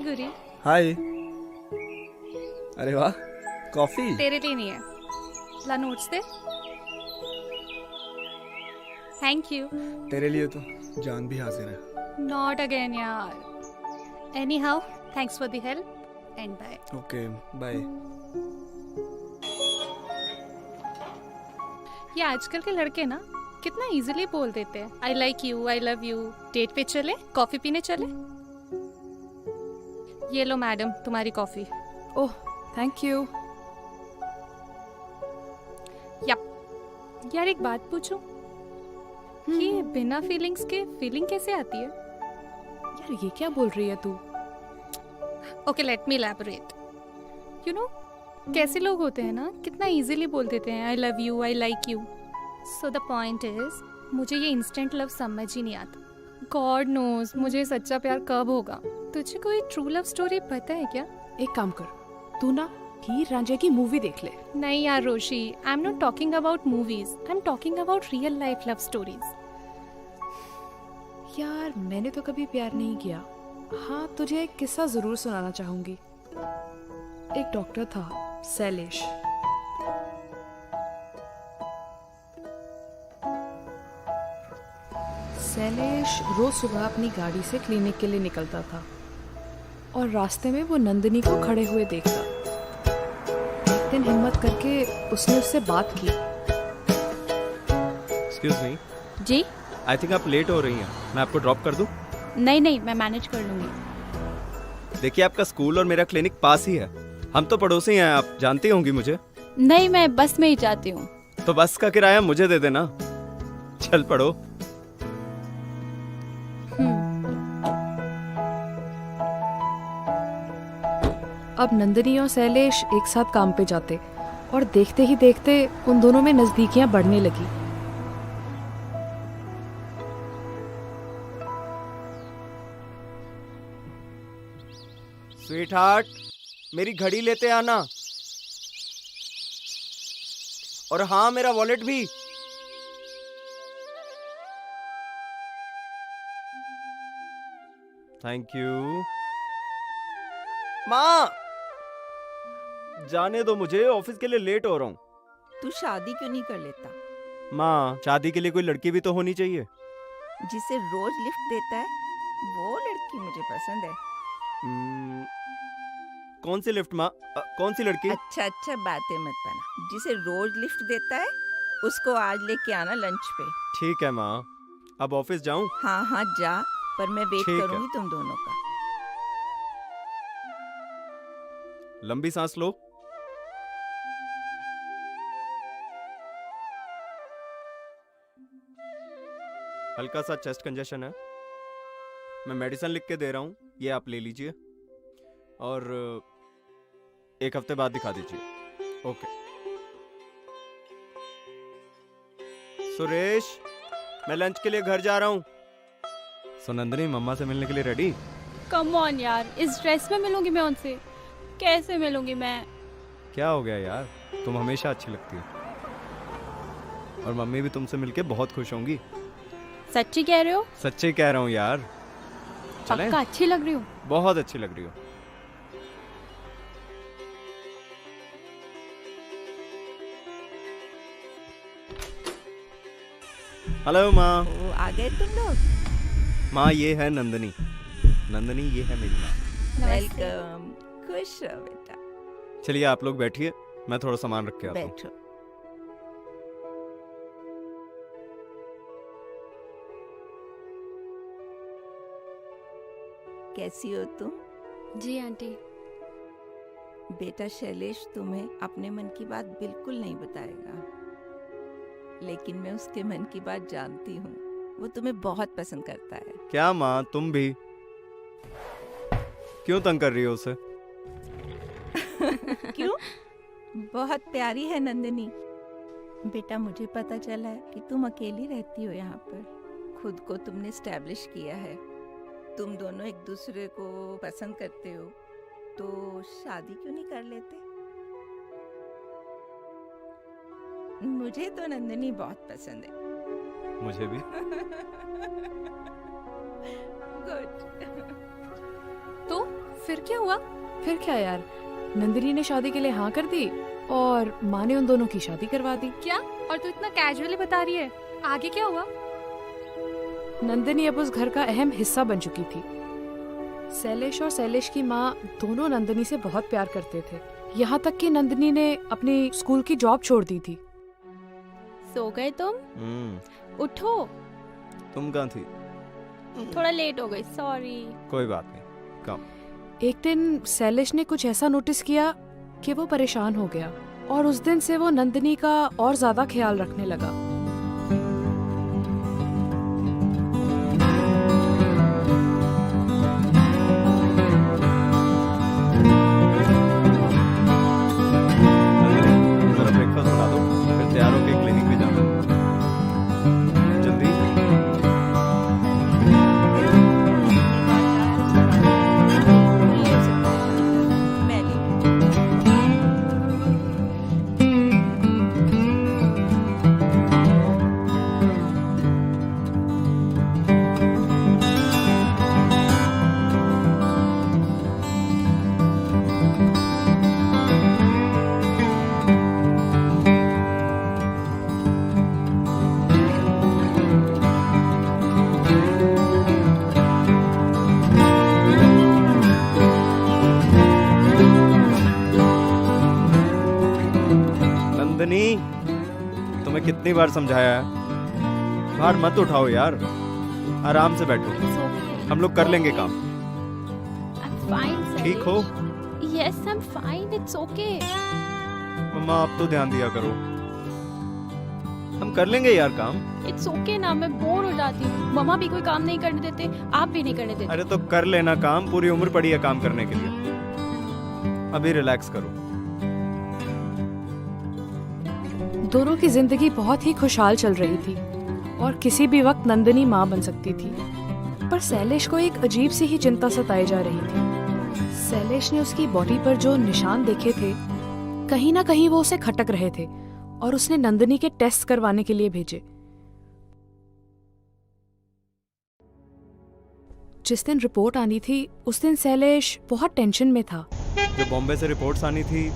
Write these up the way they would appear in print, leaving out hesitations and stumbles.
गुरी। हाय। अरे वाह, कॉफी। तेरे लिए नहीं है, ला नोट्स दे। Thank you. तेरे लिए तो जान भी हाजिर है। नॉट अगेन यार। Anyhow, thanks for the help and bye. Okay, bye. ये आजकल के लड़के ना कितना इजीली बोल देते हैं I like you, I love you. Date पे चले, कॉफी पीने चले। ये लो मैडम तुम्हारी कॉफी। Oh thank you. यार एक बात पूछूं, ये बिना फीलिंग्स के फीलिंग कैसे आती है? यार ये क्या बोल रही है तू? Okay let me elaborate. You know कैसे लोग होते हैं ना, कितना इजीली बोल देते हैं आई love you, I like you. So the point is, मुझे ये इंस्टेंट लव समझ ही नहीं आता। गॉड नोज मुझे सच्चा प्यार कब होगा। तुझे कोई ट्रू लव स्टोरी पता है क्या? एक काम कर, तू ना हीर रांझा की मूवी देख ले। नहीं यार Roshi, I am not talking about movies, I am talking about real life love stories. यार मैंने तो कभी प्यार नहीं किया। हाँ तुझे एक किस्सा जरूर सुनाना चाहूंगी। एक डॉक्टर था शैलेश। शैलेश रोज सुबह अपनी गाड़ी से क्लिनिक के लिए निकलता था और रास्ते में वो नंदिनी को खड़े हुए देखता। एक दिन हिम्मत करके उसने उससे बात की। एक्सक्यूज मी, जी आई थिंक आप लेट हो रही हैं। मैं आपको ड्रॉप कर दूं? नहीं नहीं, मैं मैनेज कर लूंगी। देखिए, आपका स्कूल और मेरा क्लिनिक पास ही है। हम तो पड़ोसी हैं, आप जानती होंगी मुझे। नहीं, मैं बस में ही जाती हूँ। तो बस का किराया मुझे दे देना। चल पड़ो। अब नंदिनी और शैलेश एक साथ काम पे जाते और देखते ही देखते उन दोनों में नजदीकियां बढ़ने लगी। स्वीट हार्ट, मेरी घड़ी लेते आना। और हाँ, मेरा वॉलेट भी। Thank you. माँ, जाने दो मुझे, ऑफिस के लिए लेट हो रहा हूँ। तू शादी क्यों नहीं कर लेता? माँ, शादी के लिए कोई लड़की भी तो होनी चाहिए। जिसे रोज लिफ्ट देता है वो लड़की मुझे पसंद है। कौन सी लिफ्ट माँ? कौन सी लड़की? अच्छा अच्छा बातें मत बना। जिसे रोज लिफ्ट देता है उसको आज लेके आना लंच पे। ठीक है माँ, अब ऑफिस जाऊँ? हाँ हाँ जा, पर मैं वेट ठीक है। करूंगी तुम दोनों का। लंबी सांस लो। हल्का सा चेस्ट कंजेशन है, मैं मेडिसिन लिख के दे रहा हूँ, ये आप ले लीजिए और एक हफ्ते बाद दिखा दीजिए। ओके। सुरेश, मैं लंच के लिए घर जा रहा हूँ। सो नंदिनी, मम्मा से मिलने के लिए रेडी? कम ऑन यार, इस ड्रेस में मिलूंगी मैं उनसे? कैसे मिलूंगी मैं? क्या हो गया यार, तुम हमेशा अच्छी लगती हो और मम्मी भी तुमसे मिलके बहुत खुश होंगी। सच्ची कह रहे हो? सच्चे कह रहा हूँ यार। चलें? पक्का अच्छी लग रही हूँ? बहुत अच्छी लग रही हो। हेलो माँ। ओ आ गए तुम लोग। माँ, ये है नंदिनी। नंदिनी, ये है मेरी माँ। वेलकम। खुश रहो बेटा। चलिए आप लोग बैठिए, मैं थोड़ा सामान रख के आता हूँ। बैठो। कैसी हो तुम? जी आंटी। बेटा शैलेश तुम्हें अपने मन की बात बिल्कुल नहीं बताएगा, लेकिन मैं उसके मन की बात जानती हूँ। वो तुम्हें बहुत पसंद करता है। क्या माँ, तुम भी? क्यों तंग कर रही हो उसे? क्यों? बहुत प्यारी है नंदिनी। बेटा मुझे पता चला है कि तुम अकेली रहती हो यहाँ पर। खुद को तुमने स्टैब्लिश किया है। तुम दोनों एक दूसरे को पसंद करते हो, तो शादी क्यों नहीं कर लेते? मुझे तो नंदिनी बहुत पसंद है। मुझे भी। गुड। तो फिर क्या हुआ? फिर क्या यार, नंदिनी ने शादी के लिए हाँ कर दी और माँ ने उन दोनों की शादी करवा दी। क्या? और तू इतना कैजुअली बता रही है, आगे क्या हुआ? नंदिनी अब उस घर का अहम हिस्सा बन चुकी थी। शैलेश और शैलेश की माँ दोनों नंदिनी से बहुत प्यार करते थे, यहाँ तक कि नंदिनी ने अपनी स्कूल की जॉब छोड़ दी थी। सो गए तुम? उठो, तुम कहाँ थी? थोड़ा लेट हो गई, सॉरी। कोई बात नहीं, कम। एक दिन शैलेश ने कुछ ऐसा नोटिस किया कि वो परेशान हो गया और उस दिन से वो नंदिनी का और ज्यादा ख्याल रखने लगा। जरा ब्रेकफास्ट बना दो, फिर तैयार होके क्लिनिक पे जाना। जल्दी। मैं लेके नंदनी, तुम्हें कितनी बार समझाया है, भार मत उठाओ यार, आराम से बैठो, हम लोग कर लेंगे काम। ठीक हो? Yes, I am fine, it's okay. मम्मा आप तो ध्यान दिया करो, हम कर लेंगे यार काम। इट्स ओके ना, मैं बोर हो जाती हूँ। मम्मा भी कोई काम नहीं करने देते, आप भी नहीं करने देते। अरे तो कर लेना काम, पूरी उम्र पड़ी है काम करने के लिए। अभी रिलैक्स करो। दोनों की जिंदगी बहुत ही खुशहाल चल रही थी और किसी भी वक्त नंदिनी माँ बन सकती थी, पर शैलेश को एक अजीब सी ही चिंता सताई जा रही थी। शैलेश ने उसकी बॉडी पर जो निशान देखे थे, कहीं ना कहीं वो उसे खटक रहे थे और उसने नंदिनी के टेस्ट करवाने के लिए भेजे। जिस दिन रिपोर्ट आनी थी उस दिन शैलेश बहुत टेंशन में था। जो बॉम्बे से रिपोर्ट्स आनी थी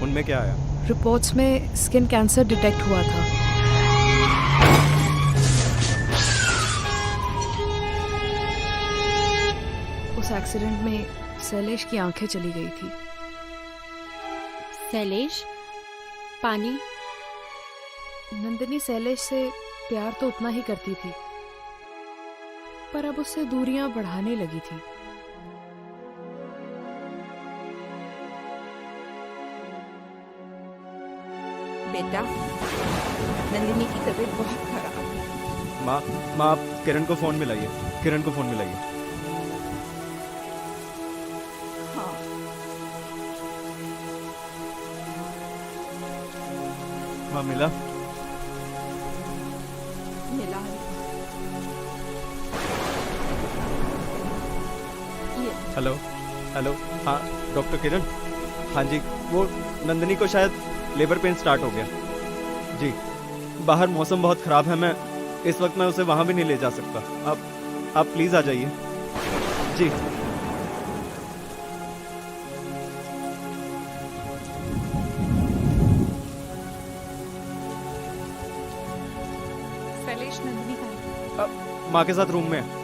उनमें क्या आया? रिपोर्ट्स में स्किन कैंसर डिटेक्ट हुआ था। उस एक्सीडेंट में शैलेश की आंखें चली गई थी। शैलेश, पानी। नंदिनी शैलेश से प्यार तो उतना ही करती थी, पर अब उससे दूरियां बढ़ाने लगी थी। बेटा, नंदिनी की तबीयत बहुत खराब है। माँ आप किरण को फोन मिलाइए, किरण को फोन मिलाइए। हाँ, हाँ मिला। मिला ये। हेलो हेलो, हाँ डॉक्टर किरण। हाँ जी, वो नंदिनी को शायद लेबर पेन स्टार्ट हो गया जी। बाहर मौसम बहुत ख़राब है, मैं इस वक्त मैं उसे वहाँ भी नहीं ले जा सकता। आप प्लीज़ आ जाइए जी। शैलेश, नंदिनी कहाँ है? माँ के साथ रूम में है।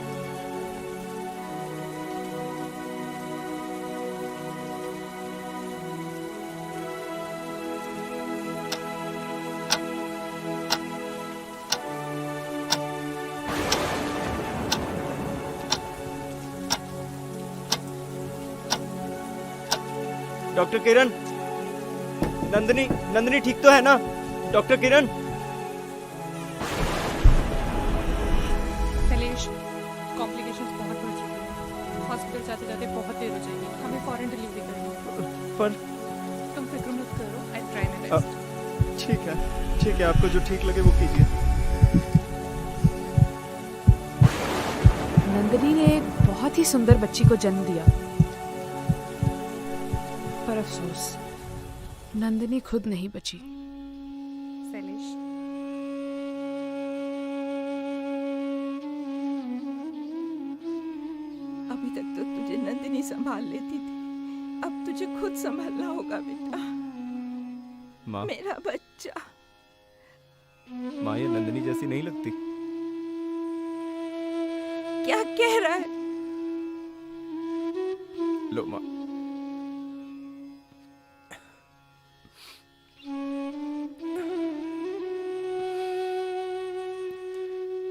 डॉक्टर किरण, नंदिनी ठीक तो है ना? डॉक्टर किरण। शैलेश, कॉम्प्लिकेशंस बहुत बढ़ चुके हैं, हॉस्पिटल जाते जाते बहुत देर हो जाएगी, हमें फॉरेन डिलीवरी करनी है। पर तुम फिक्र मत करो, आई ट्राई माय बेस्ट। ठीक है, आपको जो ठीक लगे वो कीजिए। नंदिनी ने एक बहुत ही सुंदर बच्ची को जन्म दिया, पर अफसोस नंदिनी खुद नहीं बची। शैलेश, अभी तक तो तुझे नंदिनी संभाल लेती थी, अब तुझे खुद संभालना होगा बेटा। माँ, मेरा बच्चा। माँ ये नंदिनी जैसी नहीं लगती। क्या कह रहा है? लो माँ।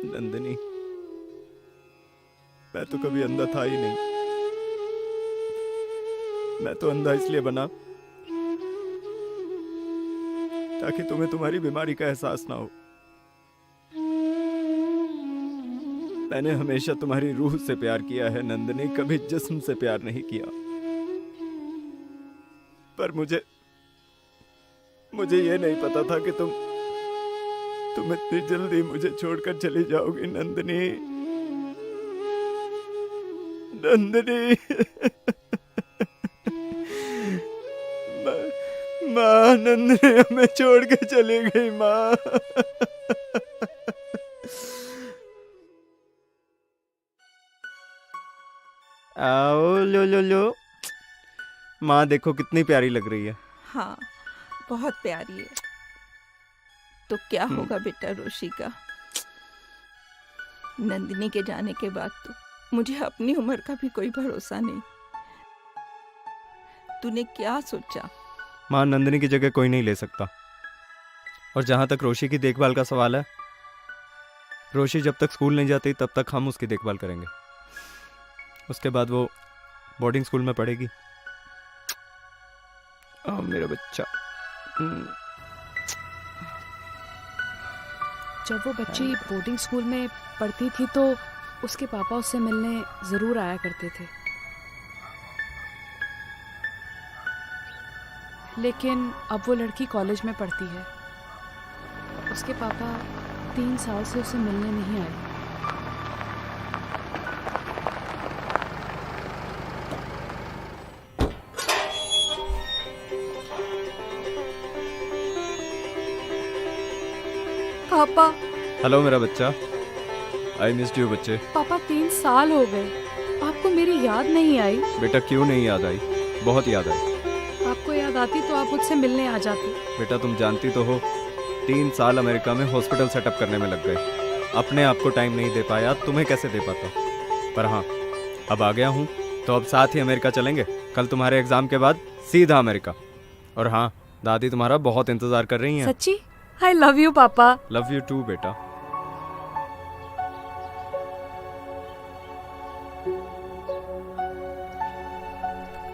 नंदिनी, मैं तो कभी अंधा था ही नहीं। मैं तो अंधा इसलिए बना ताकि तुम्हें तुम्हारी बीमारी का एहसास ना हो। मैंने हमेशा तुम्हारी रूह से प्यार किया है नंदिनी, कभी जिस्म से प्यार नहीं किया। पर मुझे ये नहीं पता था कि तुम इतनी जल्दी मुझे छोड़कर चली जाओगी नंदिनी। नंदिनी। माँ, नंदिनी हमें छोड़ के चली गई माँ। आओ, लो लो लो। माँ देखो कितनी प्यारी लग रही है। हाँ, बहुत प्यारी है। तो क्या होगा बेटा रोशी का? नंदिनी के जाने के बाद तो मुझे अपनी उम्र का भी कोई भरोसा नहीं। तूने क्या सोचा? माँ, नंदिनी की जगह कोई नहीं ले सकता। और जहाँ तक रोशी की देखभाल का सवाल है, रोशी जब तक स्कूल नहीं जाती तब तक हम उसकी देखभाल करेंगे। उसके बाद वो बोर्डिंग स्कूल में पढ़ेगी। मेरा बच्चा। जब वो बच्ची बोर्डिंग स्कूल में पढ़ती थी तो उसके पापा उससे मिलने ज़रूर आया करते थे, लेकिन अब वो लड़की कॉलेज में पढ़ती है। उसके पापा 3 साल से उसे मिलने नहीं आए। पापा। हेलो मेरा बच्चा। आई मिस्ड यू बच्चे। पापा 3 साल हो गए, आपको मेरी याद नहीं आई? बेटा क्यों नहीं याद आई? बहुत याद आई। आपको याद आती तो आप मुझसे मिलने आ जाती। बेटा तुम जानती तो हो, 3 साल अमेरिका में हॉस्पिटल सेटअप करने में लग गए। अपने आप को टाइम नहीं दे पाया, तुम्हें कैसे दे पाता? पर हाँ, अब आ गया हूँ तो अब साथ ही अमेरिका चलेंगे। कल तुम्हारे एग्जाम के बाद सीधा अमेरिका। और हाँ, दादी तुम्हारा बहुत इंतजार कर रही हैं। सच्ची? आई लव यू पापा। लव यू टू बेटा।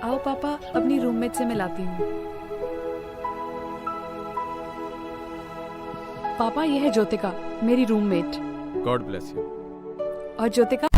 आओ पापा, अपनी रूममेट से मिलाती हूँ। पापा, यह है ज्योतिका, मेरी रूममेट। God bless you. और ज्योतिका,